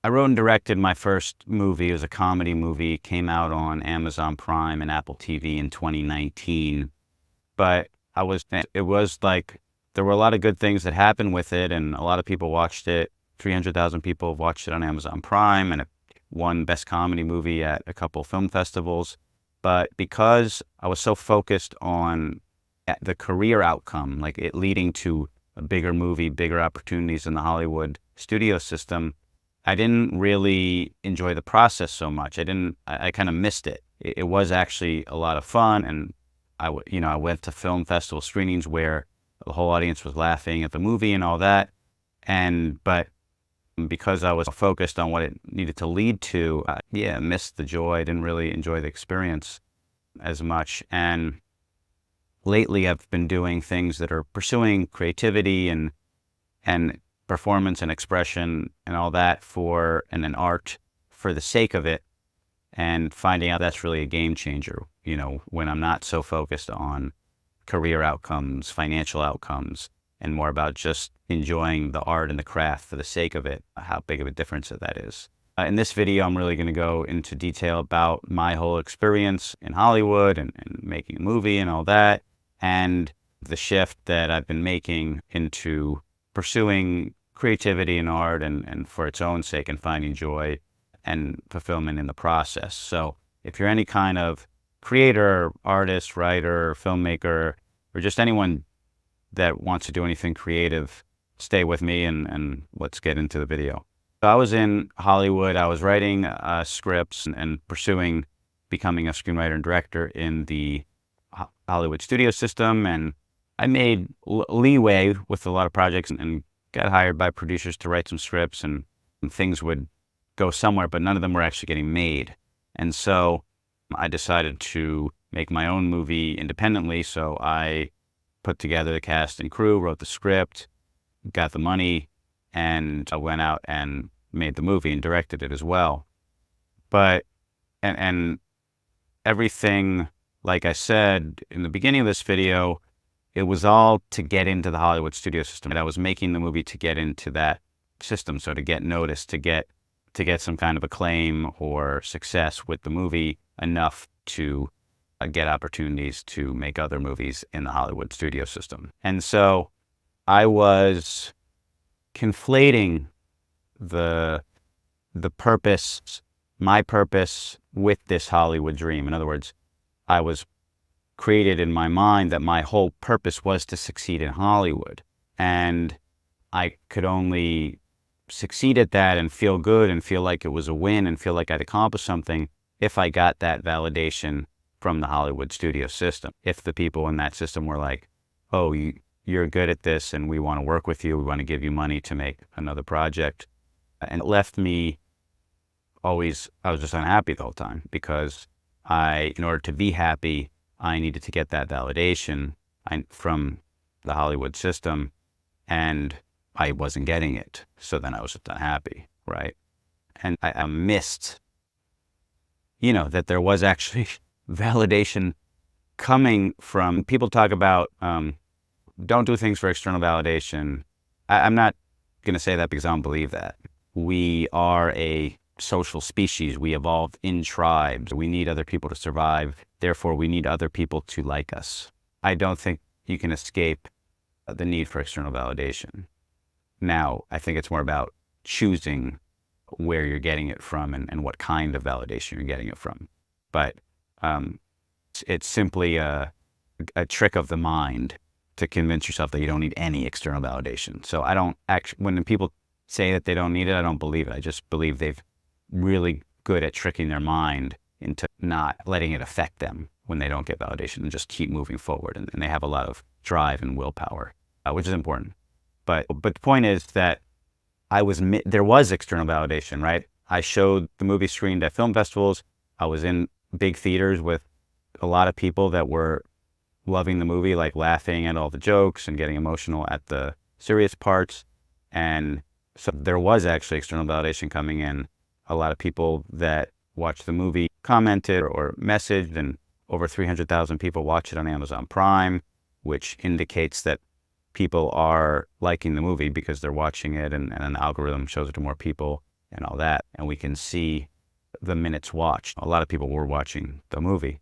I wrote and directed my first movie. It was a comedy movie. It came out on Amazon Prime and Apple TV in 2019. But it was like, there were a lot of good things that happened with it, and a lot of people watched it. 300,000 people have watched it on Amazon Prime, and it won Best Comedy Movie at a couple film festivals. But because I was so focused on the career outcome, like it leading to a bigger movie, bigger opportunities in the Hollywood studio system, I didn't really enjoy the process so much. I kind of missed it. It was actually a lot of fun, and I went to film festival screenings where the whole audience was laughing at the movie and all that. But because I was focused on what it needed to lead to, I missed the joy. I didn't really enjoy the experience as much. And lately I've been doing things that are pursuing creativity and performance and expression and all that and an art for the sake of it, and finding out that's really a game changer, when I'm not so focused on career outcomes, financial outcomes, and more about just enjoying the art and the craft for the sake of it, how big of a difference that is. In this video, I'm really going to go into detail about my whole experience in Hollywood and making a movie and all that, and the shift that I've been making into pursuing creativity and art and for its own sake, and finding joy and fulfillment in the process. So if you're any kind of creator, artist, writer, filmmaker, or just anyone that wants to do anything creative, stay with me and let's get into the video. So I was in Hollywood. I was writing scripts and pursuing becoming a screenwriter and director in the Hollywood studio system, and I made leeway with a lot of projects and got hired by producers to write some scripts, and things would go somewhere, but none of them were actually getting made. And so I decided to make my own movie independently. So I put together the cast and crew, wrote the script, got the money, and I went out and made the movie and directed it as well. But, and everything, like I said in the beginning of this video, it was all to get into the Hollywood studio system. I was making the movie to get into that system, so to get noticed, to get some kind of acclaim or success with the movie enough to get opportunities to make other movies in the Hollywood studio system. And so I was conflating the purpose, my purpose, with this Hollywood dream. In other words, I was created in my mind that my whole purpose was to succeed in Hollywood, and I could only succeed at that and feel good and feel like it was a win and feel like I'd accomplished something if I got that validation from the Hollywood studio system. If the people in that system were like, oh, you're good at this and we want to work with you, we want to give you money to make another project. And it left me I was just unhappy the whole time, because in order to be happy, I needed to get that validation from the Hollywood system, and I wasn't getting it. So then I was just unhappy, right? And I missed, that there was actually validation coming from people. Talk about don't do things for external validation. I'm not going to say that because I don't believe that. We are a social species. We evolved in tribes. We need other people to survive. Therefore, we need other people to like us. I don't think you can escape the need for external validation. Now, I think it's more about choosing where you're getting it from and what kind of validation you're getting it from. But it's simply a trick of the mind to convince yourself that you don't need any external validation. So I don't actually, when people say that they don't need it, I don't believe it. I just believe they've really good at tricking their mind into not letting it affect them when they don't get validation, and just keep moving forward. And they have a lot of drive and willpower, which is important. But the point is that there was external validation, right? I showed the movie screened at film festivals. I was in big theaters with a lot of people that were loving the movie, like laughing at all the jokes and getting emotional at the serious parts. And so there was actually external validation coming in. A lot of people that watched the movie commented or messaged, and over 300,000 people watch it on Amazon Prime, which indicates that people are liking the movie because they're watching it, and an algorithm shows it to more people. and all that. And we can see the minutes watched. A lot of people were watching the movie.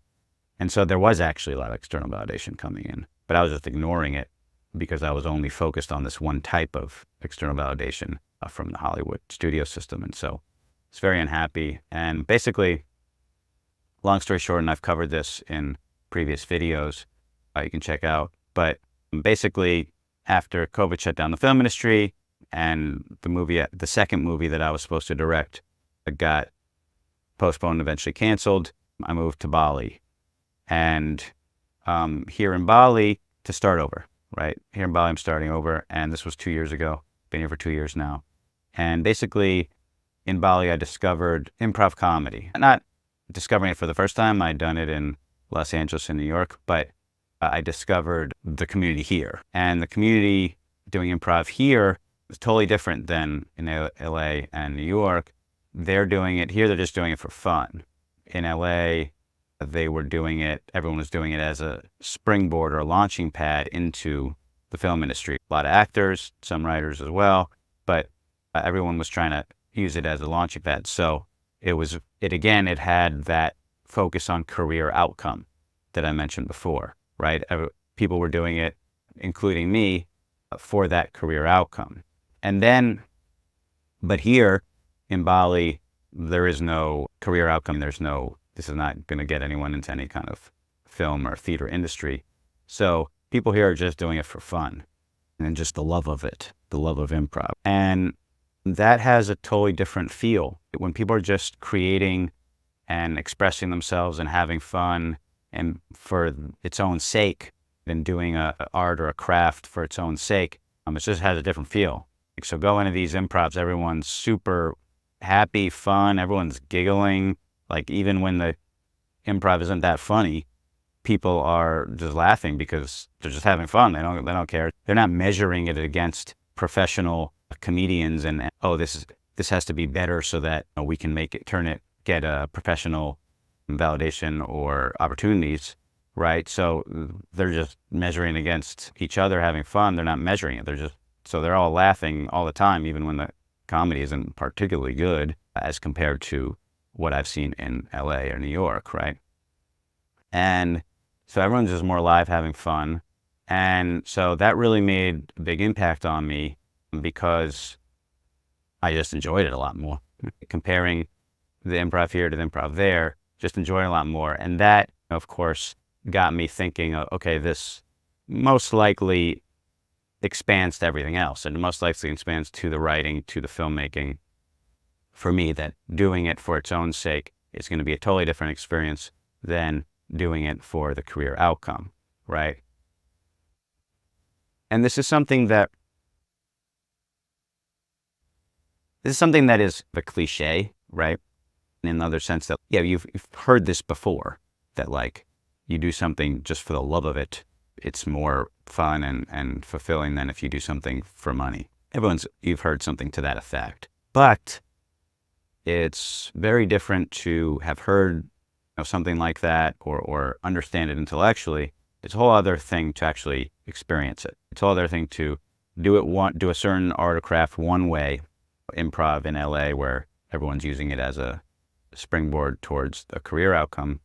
And so there was actually a lot of external validation coming in, but I was just ignoring it because I was only focused on this one type of external validation from the Hollywood studio system. And so it's very unhappy. And basically, long story short, and I've covered this in previous videos you can check out, but basically after COVID shut down the film industry and the second movie that I was supposed to direct got postponed, eventually canceled, I moved to Bali. And here in Bali to start over, right? Here in Bali, I'm starting over. And this was 2 years ago. Been here for 2 years now. And basically in Bali, I discovered improv comedy. Not discovering it for the first time. I'd done it in Los Angeles and New York, but I discovered the community here. And the community doing improv here is totally different than in LA and New York. They're doing it here. They're just doing it for fun. In LA, they were doing it, everyone was doing it as a springboard or a launching pad into the film industry. A lot of actors, some writers as well, but everyone was trying to use it as a launching pad. So it had that focus on career outcome that I mentioned before, right? People were doing it, including me, for that career outcome. But here in Bali, there is no career outcome. This is not going to get anyone into any kind of film or theater industry. So people here are just doing it for fun and just the love of it, the love of improv. And that has a totally different feel. When people are just creating and expressing themselves and having fun and for its own sake and doing a art or a craft for its own sake, it just has a different feel. So go into these improvs, everyone's super happy, fun, everyone's giggling. Like even when the improv isn't that funny, people are just laughing because they're just having fun. They don't care. They're not measuring it against professional comedians and this has to be better so that we can get a professional validation or opportunities, right? So they're just measuring against each other, having fun. They're not measuring it. So they're all laughing all the time, even when the comedy isn't particularly good as compared to what I've seen in LA or New York, right? And so everyone's just more alive, having fun. And so that really made a big impact on me because I just enjoyed it a lot more. Comparing the improv here to the improv there, just enjoying a lot more. And that, of course, got me thinking, okay, this most likely expands to everything else. And most likely expands to the writing, to the filmmaking. For me, that doing it for its own sake is going to be a totally different experience than doing it for the career outcome, right? And this is something that is the cliche, right? In the other sense that, yeah, you've heard this before, that like you do something just for the love of it, it's more fun and fulfilling than if you do something for money. You've heard something to that effect. But it's very different to have heard something like that or understand it intellectually. It's a whole other thing to actually experience it. It's a whole other thing to do a certain art or craft one way, improv in LA, where everyone's using it as a springboard towards a career outcome,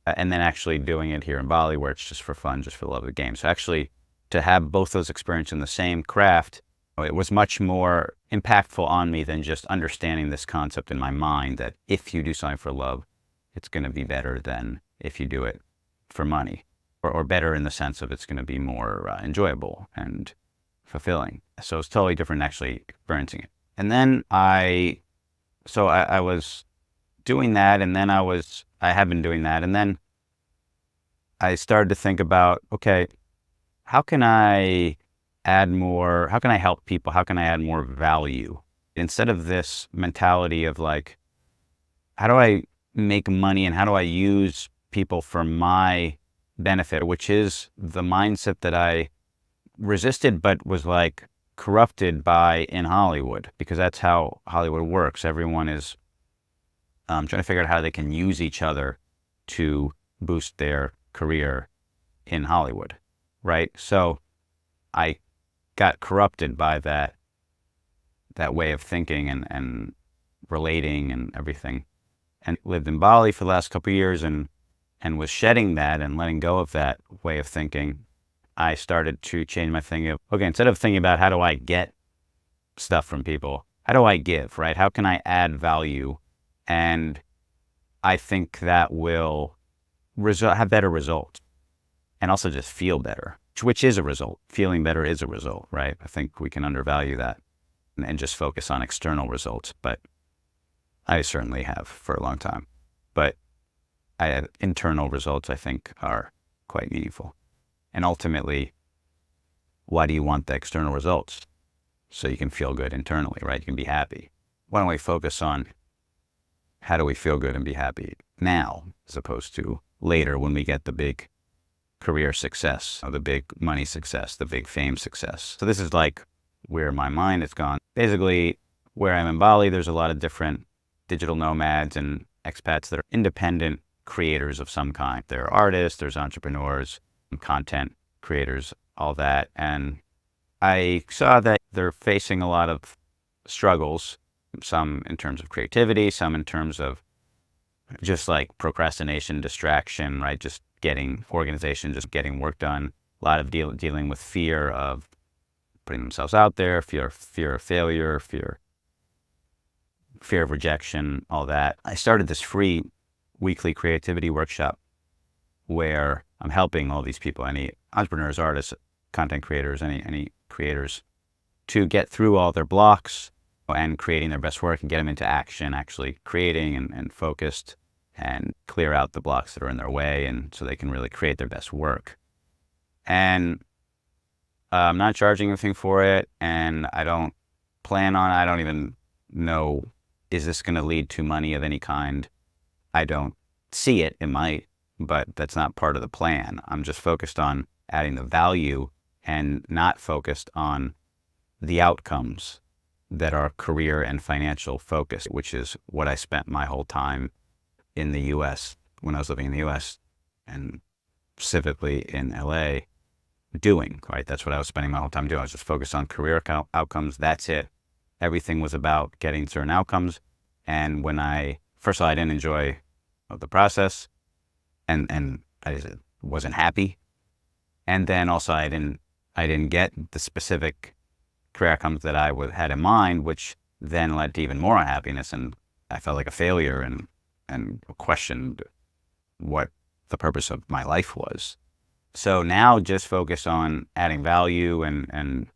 and then actually doing it here in Bali, where it's just for fun, just for the love of the game. So actually, to have both those experiences in the same craft, it was much more impactful on me than just understanding this concept in my mind that if you do something for love, it's going to be better than if you do it for money, or better in the sense of it's going to be more enjoyable and fulfilling. So it's totally different actually experiencing it. And then I was doing that, and then I have been doing that, and then I started to think about, okay, how can I help people? How can I add more value? Instead of this mentality of like, how do I make money and how do I use people for my benefit, which is the mindset that I resisted but was like corrupted by in Hollywood, because that's how Hollywood works. Everyone is trying to figure out how they can use each other to boost their career in Hollywood, right? So I got corrupted by that way of thinking and relating and everything. And lived in Bali for the last couple of years and was shedding that and letting go of that way of thinking. I started to change my thinking of, okay, instead of thinking about how do I get stuff from people, how do I give, right? How can I add value? And I think that will have better results and also just feel better, which is a result. Feeling better is a result, right? I think we can undervalue that and just focus on external results, but I certainly have for a long time. But internal results, I think, are quite meaningful. And ultimately, why do you want the external results? So you can feel good internally, right? You can be happy. Why don't we focus on how do we feel good and be happy now, as opposed to later when we get the big career success, or the big money success, the big fame success. So this is like where my mind has gone. Basically, where I'm in Bali, there's a lot of different digital nomads and expats that are independent creators of some kind. There are artists, there's entrepreneurs, content creators, all that. And I saw that they're facing a lot of struggles, some in terms of creativity, some in terms of just like procrastination, distraction, right? Just getting organization, just getting work done. A lot of dealing with fear of putting themselves out there, fear of failure, fear of rejection, all that. I started this free weekly creativity workshop where I'm helping all these people, any entrepreneurs, artists, content creators, any creators, to get through all their blocks and creating their best work and get them into action, actually creating and focused, and clear out the blocks that are in their way, and so they can really create their best work. And I'm not charging anything for it, and I don't plan on, I don't even know, is this going to lead to money of any kind? I don't see it. It might, but that's not part of the plan. I'm just focused on adding the value and not focused on the outcomes that are career and financial focused, which is what I spent my whole time in the US, when I was living in the US, and specifically in LA, doing, right? That's what I was spending my whole time doing. I was just focused on career outcomes. That's it. Everything was about getting certain outcomes. And when first of all, I didn't enjoy the process, and I just wasn't happy. And then also I didn't get the specific career outcomes that I had in mind, which then led to even more unhappiness. And I felt like a failure and questioned what the purpose of my life was. So now just focus on adding value and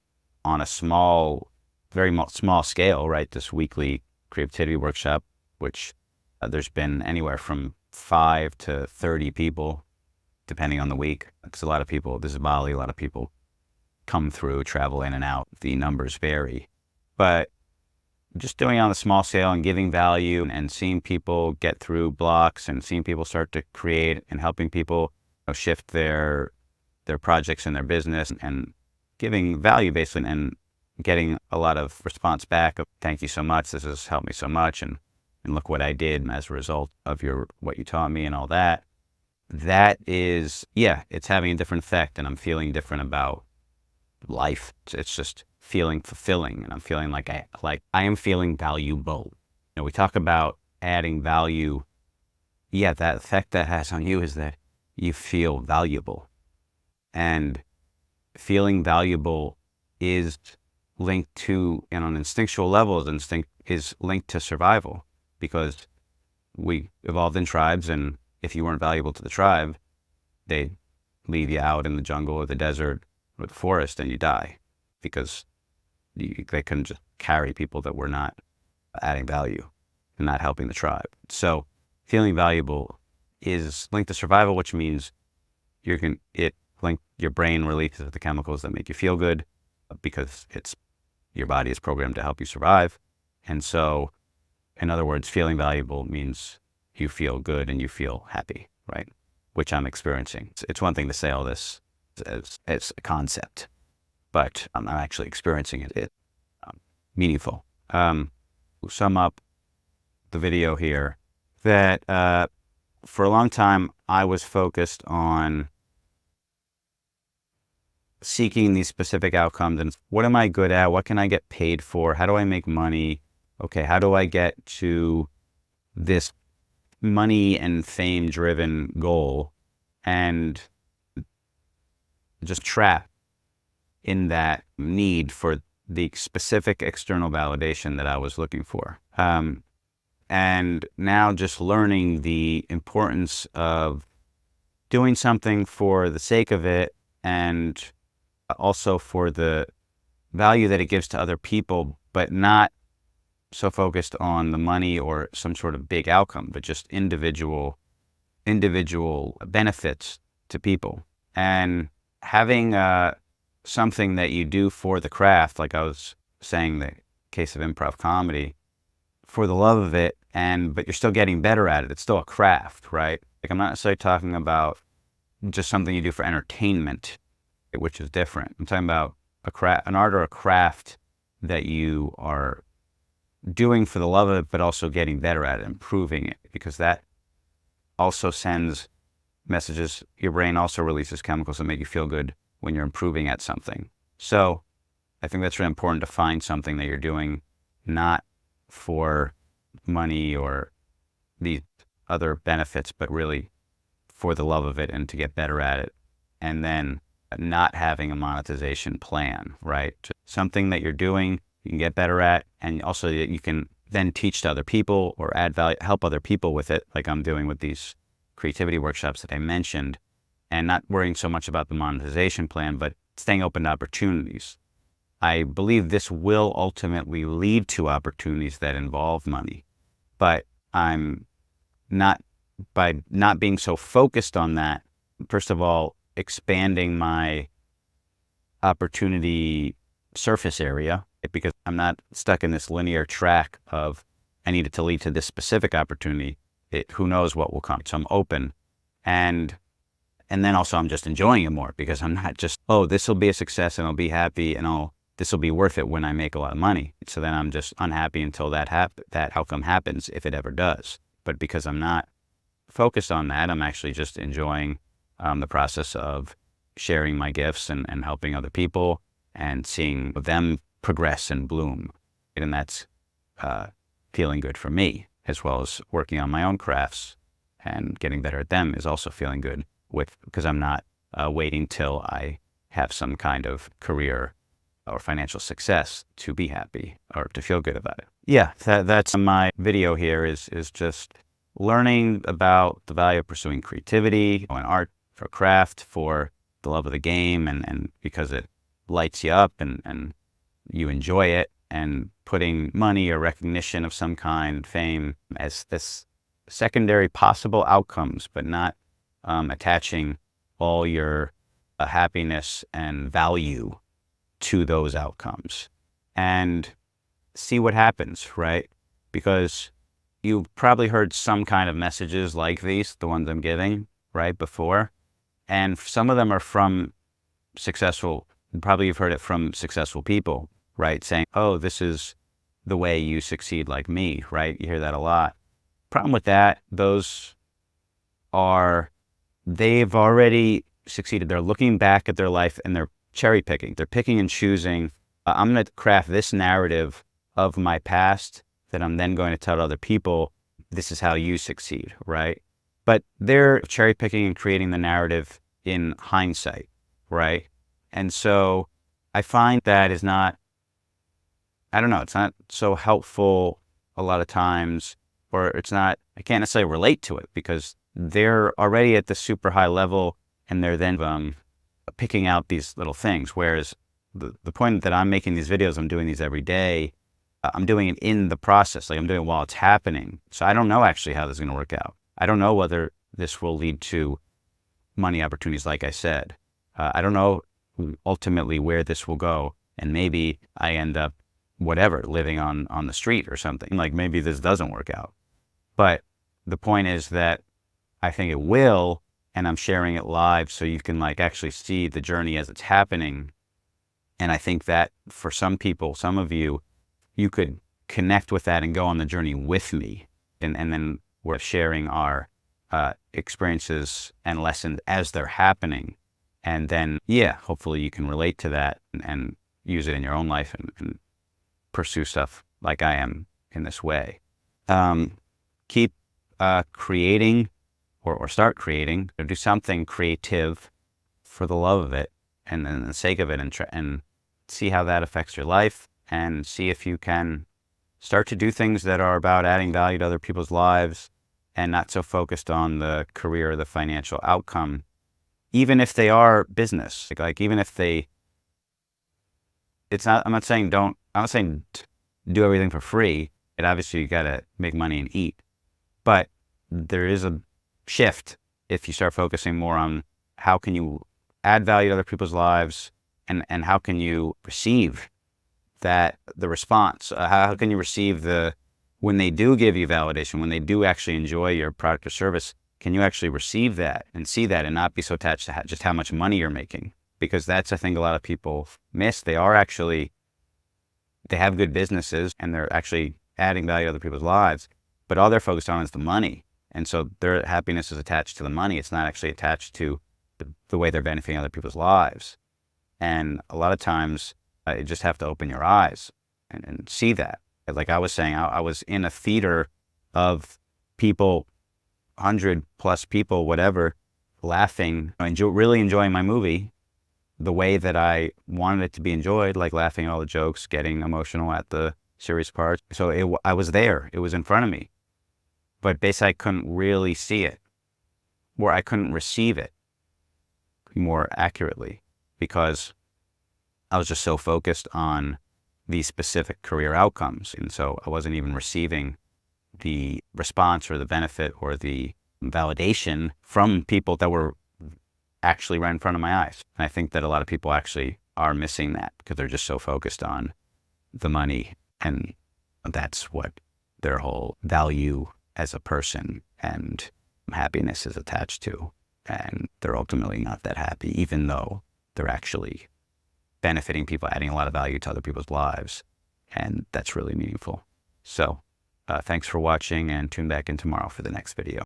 on a small, very small scale, right? This weekly creativity workshop, which there's been anywhere from 5 to 30 people, depending on the week. Because a lot of people, this is Bali, a lot of people come through, travel in and out. The numbers vary. But just doing it on a small scale and giving value and seeing people get through blocks and seeing people start to create and helping people shift their projects and their business and giving value basically and getting a lot of response back of thank you so much, this has helped me so much, and look what I did as a result of what you taught me and all that. That is, yeah, it's having a different effect, and I'm feeling different about life. It's just feeling fulfilling, and I'm feeling like I am feeling valuable. We talk about adding value. Yeah, that effect that has on you is that you feel valuable, and feeling valuable is linked to, on an instinctual level, is linked to survival, because we evolved in tribes, and if you weren't valuable to the tribe, they'd leave you out in the jungle or the desert or the forest and you die, because they couldn't just carry people that were not adding value and not helping the tribe. So feeling valuable is linked to survival, which means your brain releases the chemicals that make you feel good, because your body is programmed to help you survive. And so, in other words, feeling valuable means you feel good and you feel happy, right? Which I'm experiencing. It's one thing to say all this as a concept, but I'm actually experiencing it meaningful. Sum up the video here that for a long time I was focused on seeking these specific outcomes and what am I good at? What can I get paid for? How do I make money? okay, how do I get to this money and fame driven goal, and just trap in that need for the specific external validation that I was looking for. And now just learning the importance of doing something for the sake of it, and also for the value that it gives to other people, but not so focused on the money or some sort of big outcome, but just individual benefits to people. And having something that you do for the craft, like I was saying, the case of improv comedy, for the love of it, but you're still getting better at it. It's still a craft, right? Like, I'm not necessarily talking about just something you do for entertainment, which is different. I'm talking about an art or a craft that you are doing for the love of it, but also getting better at it, improving it, because that also sends messages. Your brain also releases chemicals that make you feel good when you're improving at something. So I think that's really important, to find something that you're doing not for money or these other benefits, but really for the love of it and to get better at it. And then not having a monetization plan, right? Something that you're doing, you can get better at, and also that you can then teach to other people or add value, help other people with it, like I'm doing with these creativity workshops that I mentioned, and not worrying so much about the monetization plan, but staying open to opportunities. I believe this will ultimately lead to opportunities that involve money, but I'm not, by not being so focused on that, first of all, expanding my opportunity surface area, because I'm not stuck in this linear track of I need it to lead to this specific opportunity. Who knows what will come. So I'm open, and then also I'm just enjoying it more, because I'm not just, oh, this will be a success and I'll be happy and this will be worth it when I make a lot of money. So then I'm just unhappy until that outcome happens, if it ever does. But because I'm not focused on that, I'm actually just enjoying the process of sharing my gifts and helping other people and seeing them progress and bloom. And that's feeling good for me, as well as working on my own crafts and getting better at them is also feeling good, because I'm not waiting till I have some kind of career or financial success to be happy or to feel good about it. Yeah, that's my video here, is just learning about the value of pursuing creativity and art for craft, for the love of the game, and because it lights you up and you enjoy it, and putting money or recognition of some kind, fame, as this secondary possible outcomes, but not attaching all your happiness and value to those outcomes, and see what happens, right? Because you've probably heard some kind of messages like these, the ones I'm giving, right, before. And some of them are from probably you've heard it from successful people, right? Saying, oh, this is the way you succeed like me, right? You hear that a lot. Problem with that, they've already succeeded. They're looking back at their life and they're cherry picking. They're picking and choosing. I'm going to craft this narrative of my past that I'm then going to tell other people, this is how you succeed, right? But they're cherry picking and creating the narrative in hindsight, right? And so I find that is not, I don't know, it's not so helpful a lot of times, or I can't necessarily relate to it, because they're already at the super high level and they're then picking out these little things. Whereas the point that I'm making these videos, I'm doing these every day. I'm doing it in the process, like I'm doing it while it's happening. So I don't know actually how this is going to work out. I don't know whether this will lead to money opportunities, like I said. I don't know ultimately where this will go. And maybe I end up, living on the street or something. Like, maybe this doesn't work out. But the point is that I think it will, and I'm sharing it live so you can actually see the journey as it's happening. And I think that for some people, some of you, you could connect with that and go on the journey with me. And then we're sharing our experiences and lessons as they're happening. And then, hopefully you can relate to that and use it in your own life and pursue stuff like I am in this way. Keep creating or start creating, or do something creative for the love of it and then the sake of it, and see how that affects your life, and see if you can start to do things that are about adding value to other people's lives and not so focused on the career or the financial outcome, even if they are business. Like even if they, I'm not saying do everything for free. Obviously you got to make money and eat, but there is a shift if you start focusing more on how can you add value to other people's lives, and how can you receive the response. How can you receive when they do give you validation, when they do actually enjoy your product or service, can you actually receive that and see that and not be so attached to just how much money you're making? Because that's, I think, a lot of people miss. They have good businesses and they're actually adding value to other people's lives, but all they're focused on is the money. And so their happiness is attached to the money. It's not actually attached to the way they're benefiting other people's lives. And a lot of times you just have to open your eyes and see that. Like I was saying, I was in a theater of people, 100+ people, whatever, laughing, really enjoying my movie the way that I wanted it to be enjoyed, like laughing at all the jokes, getting emotional at the serious parts. So I was there. It was in front of me. But basically I couldn't really see it, or I couldn't receive it more accurately, because I was just so focused on these specific career outcomes. And so I wasn't even receiving the response or the benefit or the validation from people that were actually right in front of my eyes. And I think that a lot of people actually are missing that because they're just so focused on the money, and that's what their whole value as a person and happiness is attached to. And they're ultimately not that happy, even though they're actually benefiting people, adding a lot of value to other people's lives. And that's really meaningful. So thanks for watching, and tune back in tomorrow for the next video.